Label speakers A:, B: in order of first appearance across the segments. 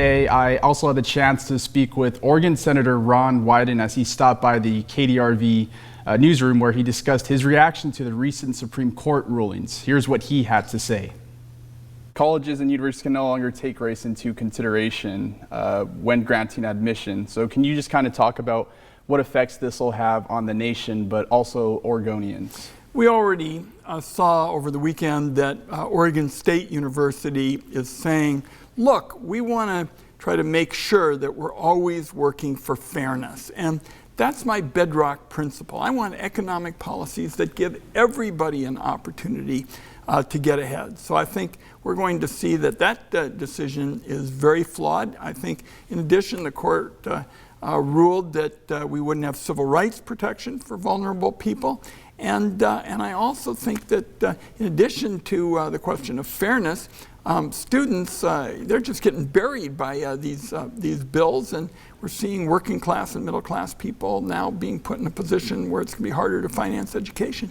A: Today, I also had the chance to speak with Oregon Senator Ron Wyden as he stopped by the KDRV newsroom where he discussed his reaction to the recent Supreme Court rulings. Here's what he had to say. Colleges and universities can no longer take race into consideration when granting admission. So can you just kind of talk about what effects this will have on the nation, but also Oregonians?
B: We already saw over the weekend that Oregon State University is saying, look, we want to try to make sure that we're always working for fairness. And that's my bedrock principle. I want economic policies that give everybody an opportunity to get ahead. So I think we're going to see that decision is very flawed. I think in addition, the court ruled that we wouldn't have civil rights protection for vulnerable people. And I also think that in addition to the question of fairness, students, they're just getting buried by these bills, and we're seeing working class and middle class people now being put in a position where it's going to be harder to finance education.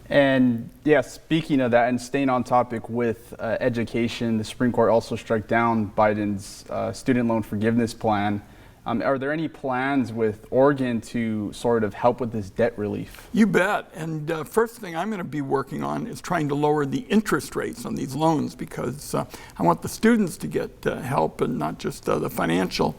A: And yeah, speaking of that and staying on topic with education, the Supreme Court also struck down Biden's student loan forgiveness plan. Are there any plans with Oregon to sort of help with this debt relief?
B: You bet. And first thing I'm going to be working on is trying to lower the interest rates on these loans, because I want the students to get help and not just the financial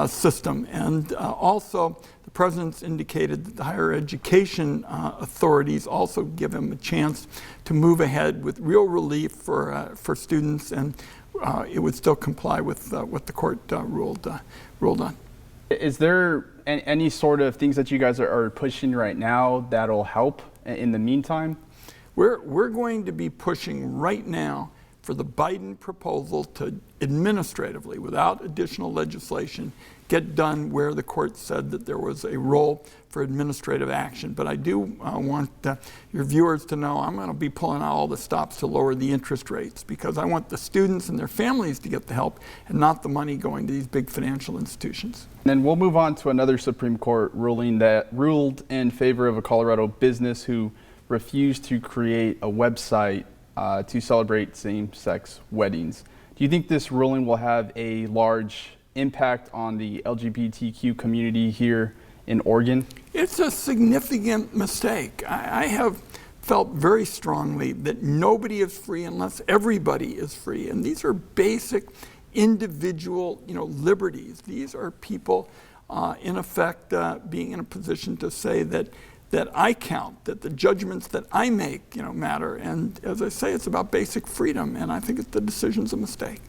B: system. And also, the president's indicated that the higher education authorities also give him a chance to move ahead with real relief for students, and it would still comply with what the court ruled on.
A: Is there any sort of things that you guys are pushing right now that'll help in the meantime?
B: We're going to be pushing right now for the Biden proposal to administratively, without additional legislation, get done where the court said that there was a role for administrative action. But I do want your viewers to know I'm going to be pulling out all the stops to lower the interest rates, because I want the students and their families to get the help and not the money going to these big financial institutions.
A: And then we'll move on to another Supreme Court ruling that ruled in favor of a Colorado business who refused to create a website to celebrate same-sex weddings. Do you think this ruling will have a large impact on the LGBTQ community here in Oregon?
B: It's a significant mistake. I have felt very strongly that nobody is free unless everybody is free. And these are basic individual, liberties. These are people, in effect, being in a position to say that I count, that the judgments that I make, matter. And as I say, it's about basic freedom, and I think the decision's a mistake.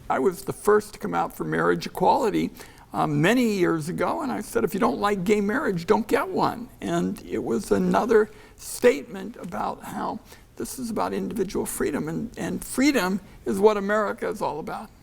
B: I was the first to come out for marriage equality many years ago, and I said, if you don't like gay marriage, don't get one. And it was another statement about how this is about individual freedom, and freedom is what America is all about.